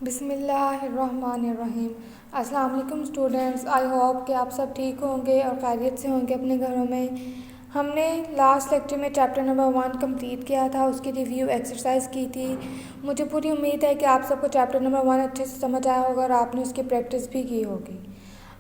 बिस्मिल्लाहिर्रहमानिर्रहीम। अस्सलाम वालेकुम स्टूडेंट्स, आई होप कि आप सब ठीक होंगे और खैरियत से होंगे अपने घरों में। हमने लास्ट लेक्चर में चैप्टर नंबर 1 कंप्लीट किया था, उसकी रिव्यू एक्सरसाइज की थी। मुझे पूरी उम्मीद है कि आप सबको चैप्टर नंबर 1 अच्छे से समझ आया होगा और आपने उसकी प्रैक्टिस भी की होगी।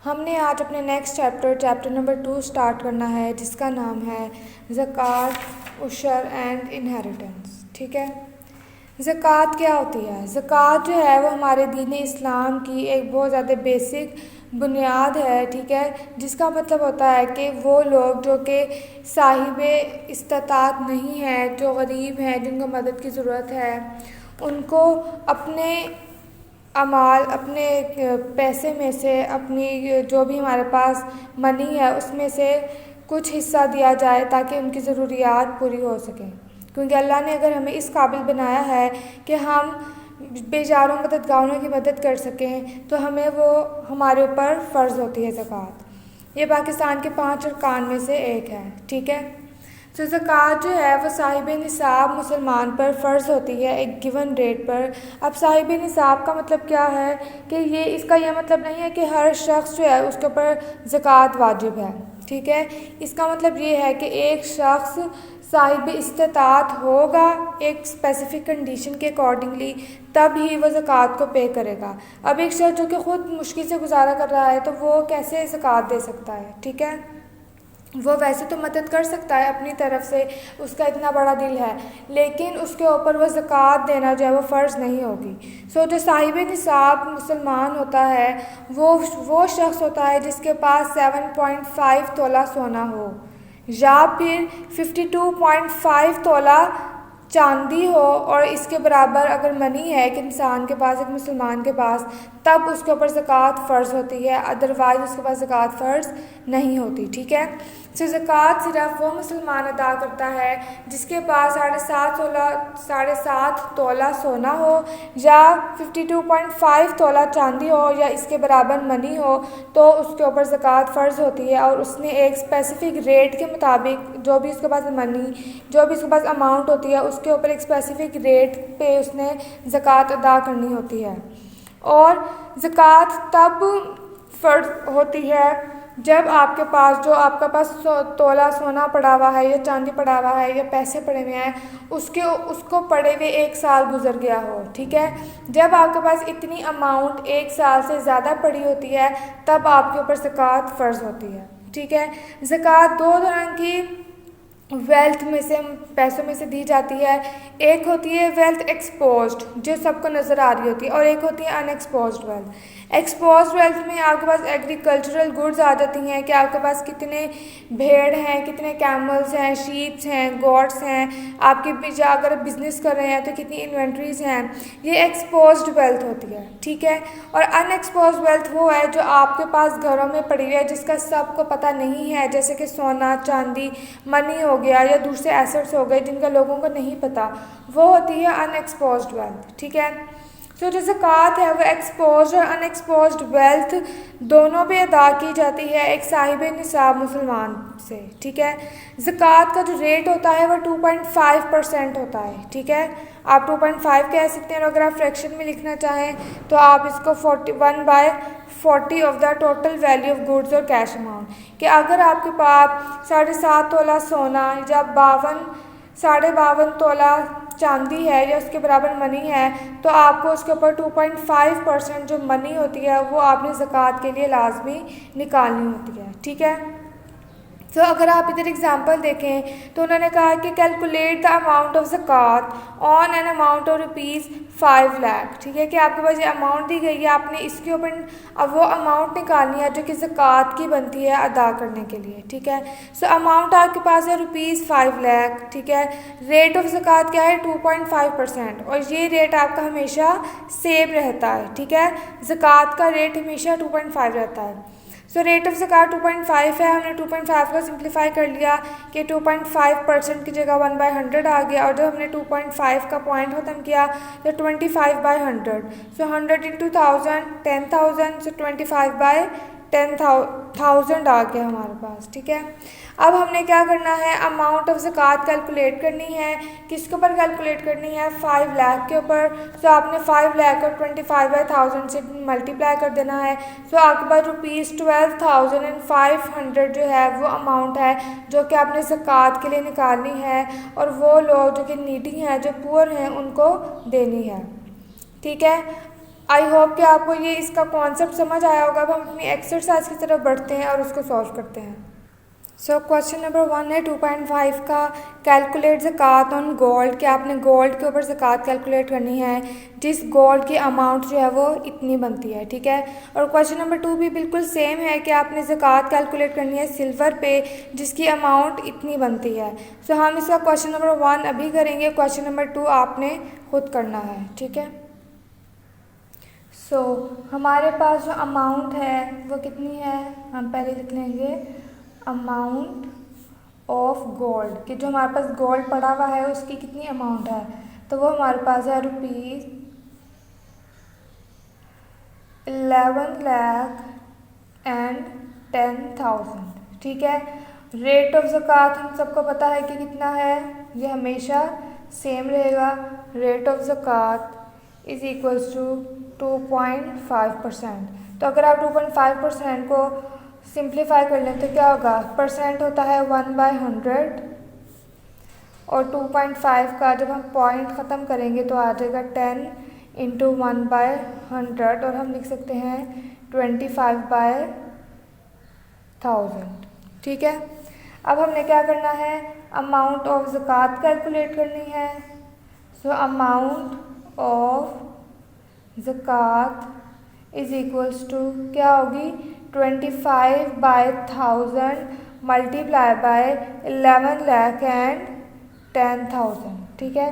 हमने आज अपने नेक्स्ट चैप्टर नंबर 2 स्टार्ट करना है, जिसका नाम है ज़कात, उशर एंड इनहेरिटेंस। ठीक है, ज़कात क्या होती है? ज़कात जो है वो हमारे दीन इस्लाम की एक बहुत ज़्यादा बेसिक बुनियाद है। ठीक है, जिसका मतलब होता है कि वो लोग जो कि साहिब इस्तात नहीं हैं, जो गरीब हैं, जिनको मदद की ज़रूरत है, उनको अपने अमाल, अपने पैसे में से, अपनी जो भी हमारे पास मनी है उसमें से कुछ हिस्सा दिया जाए ताकि उनकी ज़रूरियात पूरी हो सकें। क्योंकि अल्लाह ने अगर हमें इस काबिल बनाया है कि हम बेचारों मददगारों की मदद कर सकें, तो हमें वो हमारे ऊपर फ़र्ज़ होती है ज़कात। ये पाकिस्तान के 5 अरकान में से एक है। ठीक है, तो ज़कात जो है वो साहिब निसाब मुसलमान पर फ़र्ज़ होती है एक गिवन रेट पर। अब साहिब निसाब का मतलब क्या है कि इसका यह मतलब नहीं है कि हर शख्स जो है उसके ऊपर ज़कात वाजिब है। ठीक है, इसका मतलब ये है कि एक शख्स साहिब इस्तात होगा एक स्पेसिफ़िक कंडीशन के अकॉर्डिंगली, तब ही वो ज़कात को पे करेगा। अब एक शख्स जो कि ख़ुद मुश्किल से गुजारा कर रहा है, तो वो कैसे ज़कात दे सकता है? ठीक है, वो वैसे तो मदद कर सकता है अपनी तरफ से, उसका इतना बड़ा दिल है, लेकिन उसके ऊपर वो ज़कात देना जो है वो फ़र्ज़ नहीं होगी। जो साहिब निसाब मुसलमान होता है वो शख्स होता है जिसके पास 7.5 तोला सोना हो, या फिर 52.5 तोला चांदी हो, और इसके बराबर अगर मनी है एक इंसान के पास, एक मुसलमान के पास, तब उसके ऊपर ज़कात फ़र्ज़ होती है, अदरवाइज़ उसके पास ज़कात फ़र्ज़ नहीं होती। ठीक है, तो ज़कात सिर्फ वो मुसलमान अदा करता है जिसके पास 7.5 तोला सोना हो, या 52.5 तोला चांदी हो, या इसके बराबर मनी हो, तो उसके ऊपर ज़कात फ़र्ज़ होती है। और उसने एक स्पेसिफ़िक रेट के मुताबिक, जो भी उसके पास मनी, जो भी उसके पास अमाउंट होती है, उसके ऊपर एक स्पेसिफ़िक रेट पे उसने ज़कात अदा करनी होती है। और ज़कात तब फ़र्ज़ होती है जब आपके पास तोला सोना पड़ा हुआ है, या चांदी पड़ा हुआ है, या पैसे पड़े हुए हैं, उसको पड़े हुए 1 साल गुजर गया हो। ठीक है, जब आपके पास इतनी अमाउंट 1 साल से ज़्यादा पड़ी होती है, तब आपके ऊपर ज़कात फ़र्ज़ होती है। ठीक है, ज़कात 2 तरह की वेल्थ में से, पैसों में से दी जाती है। एक होती है वेल्थ एक्सपोज्ड, जो सबको नज़र आ रही होती है, और एक होती है अनएक्सपोज्ड वेल्थ। एक्सपोज्ड वेल्थ में आपके पास एग्रीकल्चरल गुड्स आ जाती हैं कि आपके पास कितने भेड़ हैं, कितने कैमल्स हैं, शीप्स हैं, गॉट्स हैं, आपके अगर बिज़नेस कर रहे हैं तो कितनी इन्वेंट्रीज़ हैं। ये एक्सपोज्ड वेल्थ होती है। ठीक है, और अनएक्सपोज्ड वेल्थ वो है जो आपके पास घरों में पड़ी हुई है, जिसका सबको पता नहीं है, जैसे कि सोना, चांदी, मनी हो गया, या दूसरे एसेट्स हो गए जिनका लोगों को नहीं पता, वो होती है अनएक्सपोज्ड वेल्थ। ठीक है, तो जो ज़कात है वो एक्सपोज्ड और अनएक्सपोज्ड वेल्थ दोनों पे अदा की जाती है एक साहिब निसाब मुसलमान से। ठीक है, ज़कात का जो रेट होता है वो 2.5% होता है। ठीक है, आप 2.5 कह सकते हैं, और अगर आप फ्रैक्शन में लिखना चाहें तो आप इसको 41/40 of the total value of goods और कैश अमाउंट, कि अगर आपके पास 7.5 तोला सोना, या 52 तोला चांदी है, या उसके बराबर मनी है, तो आपको उसके ऊपर 2.5% जो मनी होती है वो आपने ज़कात के लिए लाजमी निकालनी होती है। ठीक है, तो अगर आप इधर एग्जांपल देखें तो उन्होंने कहा कि कैलकुलेट द अमाउंट ऑफ ज़कात on an amount of ₹5 lakh. ठीक है, कि आपके पास ये अमाउंट दी गई है, आपने इसके ऊपर अब वो अमाउंट निकालनी है जो कि ज़कात की बनती है अदा करने के लिए। ठीक है, सो अमाउंट आपके पास है ₹5 लाख। ठीक है, रेट ऑफ ज़कात क्या है? 2.5%, और ये रेट आपका हमेशा सेम रहता है। ठीक है, ज़कात का रेट हमेशा 2.5 रहता है। सो रेट ऑफ ज़कात 2.5 है, हमने 2.5 को सिंप्लीफाई कर लिया कि 2.5% की जगह 1/100 आ गया, और जब हमने 2.5 का पॉइंट ख़त्म किया तो 25/100, सो 100 इंटू 1000 10,000, सो 25/10,000 आ गया हमारे पास। ठीक है, अब हमने क्या करना है, अमाउंट ऑफ ज़कात कैलकुलेट करनी है। किसके ऊपर कैलकुलेट करनी है, 5 लाख के ऊपर। सो आपने 5 लाख और 25/1000 से मल्टीप्लाई कर देना है। सो आपके पास ₹12,500 जो है वो अमाउंट है जो कि आपने ज़कात के लिए निकालनी है, और वो लोग जो कि नीडी हैं, जो पुअर हैं, उनको देनी है। ठीक है, आई होप कि आपको ये इसका कॉन्सेप्ट समझ आया होगा। अब हम अपनी एक्सरसाइज की तरफ बढ़ते हैं और उसको सॉल्व करते हैं। सो क्वेश्चन नंबर 1 है 2.5 का, कैलकुलेट ज़कात ऑन गोल्ड, कि आपने गोल्ड के ऊपर ज़कात कैलकुलेट करनी है जिस गोल्ड की अमाउंट जो है वो इतनी बनती है। ठीक है, और क्वेश्चन नंबर 2 भी बिल्कुल सेम है कि आपने ज़कात कैलकुलेट करनी है सिल्वर पे जिसकी अमाउंट इतनी बनती है। सो हम इसका क्वेश्चन नंबर 1 अभी करेंगे, क्वेश्चन नंबर 2 आपने खुद करना है। ठीक है, सो हमारे पास जो अमाउंट है वो कितनी है, हम पहले लिख लेंगे अमाउंट ऑफ गोल्ड, कि जो हमारे पास गोल्ड पड़ा हुआ है उसकी कितनी अमाउंट है, तो वो हमारे पास है ₹11,10,000। ठीक है, रेट ऑफ ज़कात हम सबको पता है कि कितना है, ये हमेशा सेम रहेगा। रेट ऑफ ज़कात इज़ इक्वल्स टू 2.5%। तो अगर आप 2.5% को सिंप्लीफाई कर लें तो क्या होगा, परसेंट होता है 1/100, और 2.5 का जब हम पॉइंट ख़त्म करेंगे तो आ जाएगा 10 × 1/100, और हम लिख सकते हैं 25/1000। ठीक है, अब हमने क्या करना है, अमाउंट ऑफ ज़कात कैलकुलेट करनी है। सो अमाउंट ऑफ ज़कात इज़ इक्वल्स टू क्या होगी, 25/1000 मल्टीप्लाई बाय 11,10,000। ठीक है,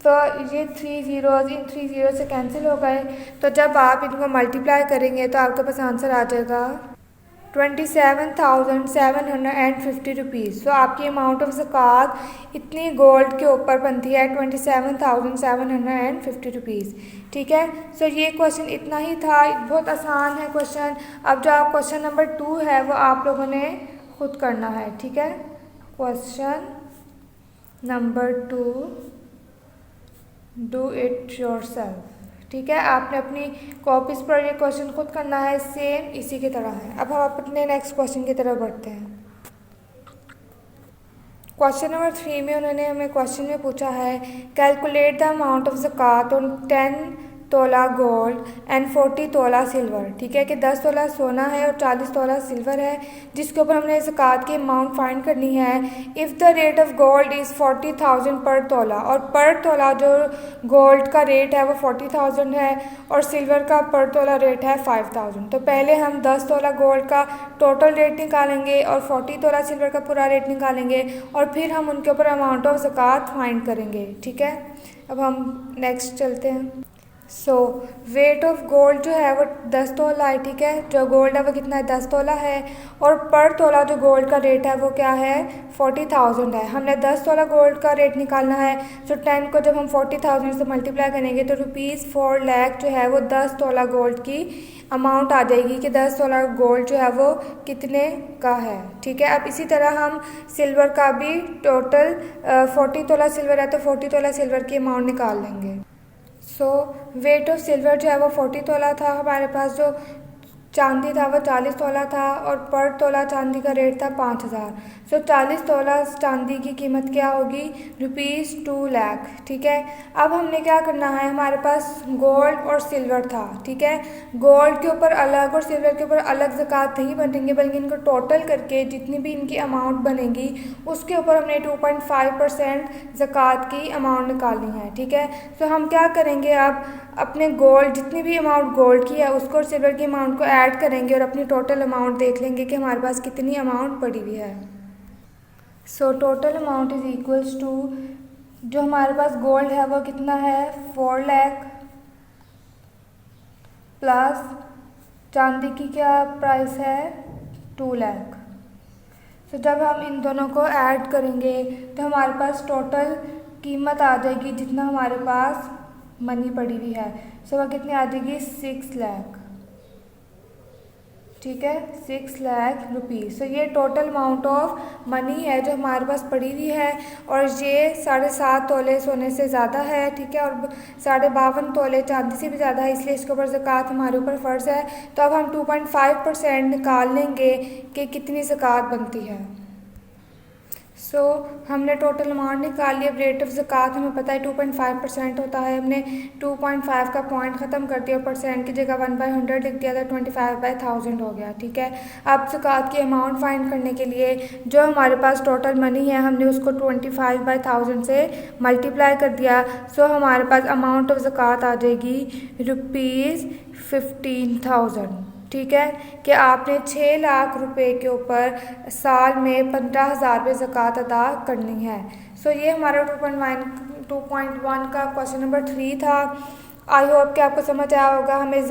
तो ये 3 ज़ीरोज़ इन 3 ज़ीरो से कैंसिल हो गए, तो जब आप इनको मल्टीप्लाई करेंगे तो आपके पास आंसर आ जाएगा 27,750 रुपीज़। सो आपकी अमाउंट ऑफ ज़कात इतनी गोल्ड के ऊपर बनती है 27,750 रुपीज़। ठीक है, सो ये क्वेश्चन इतना ही था, बहुत आसान है क्वेश्चन। अब जो आप क्वेश्चन नंबर 2 है वो आप लोगों ने खुद करना है। ठीक है, question number 2, do it yourself. ठीक है, आपने अपनी कॉपीज़ पर ये क्वेश्चन खुद करना है, सेम इसी की तरह है। अब हम अपने नेक्स्ट क्वेश्चन की तरफ बढ़ते हैं। क्वेश्चन नंबर 3 में उन्होंने हमें क्वेश्चन में पूछा है, कैलकुलेट द अमाउंट ऑफ ज़कात ऑन 10 तोला गोल्ड एंड 40 तोला सिल्वर। ठीक है, कि 10 तोला सोना है और 40 तोला सिल्वर है, जिसके ऊपर हमने ज़कात की अमाउंट फाइंड करनी है। If the rate of gold is 40,000 पर तोला, और पर तोला जो गोल्ड का रेट है वो 40,000 है, और सिल्वर का पर तोला रेट है 5,000। तो पहले हम 10 तोला गोल्ड का टोटल रेट निकालेंगे और 40 तोला सिल्वर का पूरा रेट निकालेंगे, और फिर हम उनके ऊपर अमाउंट ऑफ ज़कात फाइंड करेंगे। ठीक है, अब हम नेक्स्ट चलते हैं। सो वेट ऑफ गोल्ड जो है वो 10 तोला है। ठीक है, जो गोल्ड है वो कितना है, 10 तोला है, और पर तोला जो गोल्ड का रेट है वो क्या है, 40,000 है। हमने 10 तोला गोल्ड का रेट निकालना है। सो 10 को जब हम 40,000 से मल्टीप्लाई करेंगे तो ₹4 लाख जो है वो 10 तोला गोल्ड की अमाउंट आ जाएगी, कि 10 तोला गोल्ड जो है वो कितने का है। ठीक है, अब इसी तरह हम सिल्वर का भी टोटल 40 तोला सिल्वर है तो 40 तोला सिल्वर की अमाउंट निकाल लेंगे। सो वेट ऑफ सिल्वर जो है वो 40 तोला था। हमारे पास जो चांदी था वो 40 तोला था, और पर तोला चांदी का रेट था 5,000। सो 40 तोला चांदी की कीमत क्या होगी, ₹2 लाख। ठीक है, अब हमने क्या करना है, हमारे पास गोल्ड और सिल्वर था। ठीक है, गोल्ड के ऊपर अलग और सिल्वर के ऊपर अलग ज़कात नहीं बनेंगे, बल्कि इनको टोटल करके जितनी भी इनकी अमाउंट बनेगी उसके ऊपर हमने 2.5% ज़कात की अमाउंट निकालनी है। ठीक है, तो हम क्या करेंगे, अब अपने गोल्ड जितनी भी अमाउंट गोल्ड की है उसको और सिल्वर की अमाउंट को ऐड करेंगे और अपनी टोटल अमाउंट देख लेंगे कि हमारे पास कितनी अमाउंट पड़ी हुई है। So total amount is equals to, जो हमारे पास गोल्ड है वो कितना है, 4 लाख, प्लस चांदी की क्या प्राइस है, 2 लाख। सो जब हम इन दोनों को ऐड करेंगे तो हमारे पास टोटल कीमत आ जाएगी जितना हमारे पास मनी पड़ी हुई है। सो वह कितनी आ जाएगी, 6 लाख। ठीक है, 6 लाख रुपीज़। तो ये टोटल अमाउंट ऑफ मनी है जो हमारे पास पड़ी हुई है, और ये 7.5 तोले सोने से ज़्यादा है, ठीक है, और 52.5 तोले चांदी से भी ज़्यादा है, इसलिए इसके ऊपर ज़कात हमारे ऊपर फ़र्ज़ है। तो अब हम 2.5% निकाल लेंगे कि कितनी ज़कात बनती है। हमने टोटल अमाउंट निकाल लिया। रेट ऑफ ज़कात हमें पता है 2.5% होता है। हमने 2.5 का पॉइंट ख़त्म कर दिया और परसेंट की जगह 1/100 लिख दिया, था 25/1000 हो गया, ठीक है। अब ज़कात की अमाउंट फाइंड करने के लिए जो हमारे पास टोटल मनी है हमने उसको 25/1000 से मल्टीप्लाई कर दिया। हमारे पास अमाउंट ऑफ ज़कात आ जाएगी ₹15,000, ठीक है, कि आपने 6 लाख रुपए के ऊपर साल में 15,000 रुपये ज़कात अदा करनी है। ये हमारा 2.1 का क्वेश्चन नंबर 3 था। आई होप कि आपको समझ आया होगा। हमें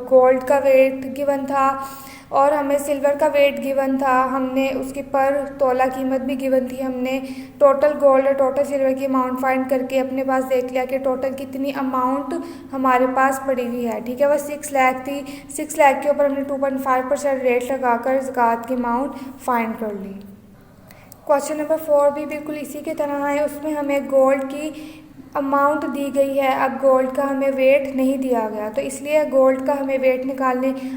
गोल्ड का वेट गिवन था और हमें सिल्वर का वेट गिवन था, हमने उसकी पर तोला कीमत भी गिवन थी। हमने टोटल गोल्ड और टोटल सिल्वर की अमाउंट फाइंड करके अपने पास देख लिया कि टोटल कितनी अमाउंट हमारे पास पड़ी हुई है, ठीक है। वह 6 लाख थी। 6 लाख के ऊपर हमने 2.5% रेट लगाकर ज़कात की अमाउंट फाइंड कर ली। क्वेश्चन नंबर 4 भी बिल्कुल इसी की तरह है। उसमें हमें गोल्ड की अमाउंट दी गई है, अब गोल्ड का हमें वेट नहीं दिया गया, तो इसलिए गोल्ड का हमें वेट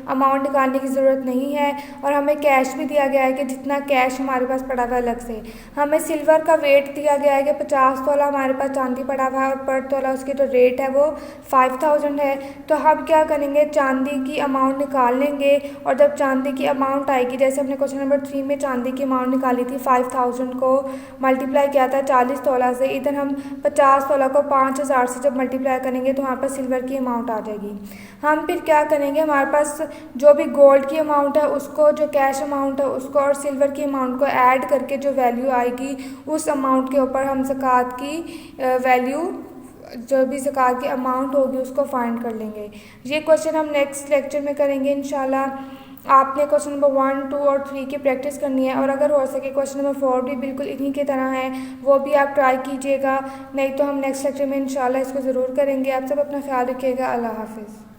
अमाउंट निकालने की ज़रूरत नहीं है। और हमें कैश भी दिया गया है कि जितना कैश हमारे पास पड़ा हुआ है अलग से। हमें सिल्वर का वेट दिया गया है कि 50 तोला हमारे पास चांदी पड़ा हुआ है और पर तोला उसकी जो रेट है वो 5000 है। तो हम क्या करेंगे, चांदी की अमाउंट निकाल लेंगे, और जब चांदी की अमाउंट आएगी, जैसे हमने क्वेश्चन नंबर 3 में चांदी की अमाउंट निकाली थी, 5000 को मल्टीप्लाई किया था 40 तोला से, इधर हम 50 तोला को 5000 से जब मल्टीप्लाई करेंगे तो हमारे पास सिल्वर की अमाउंट आ जाएगी। हम फिर क्या करेंगे, हमारे पास जो भी गोल्ड की अमाउंट है उसको, जो कैश अमाउंट है उसको, और सिल्वर की अमाउंट को ऐड करके जो वैल्यू आएगी उस अमाउंट के ऊपर हम ज़कात की वैल्यू, जो भी ज़कात की अमाउंट होगी उसको फाइंड कर लेंगे। ये क्वेश्चन हम नेक्स्ट लेक्चर में करेंगे इंशाल्लाह। आपने क्वेश्चन नंबर 1, 2 और 3 की प्रैक्टिस करनी है, और अगर हो सके क्वेश्चन नंबर 4 भी बिल्कुल इन्हीं की तरह है, वो भी आप ट्राई कीजिएगा। नहीं तो हम नेक्स्ट लेक्चर में इंशाल्लाह इसको ज़रूर करेंगे। आप सब अपना ख्याल रखिएगा। अल्लाह हाफ़िज़।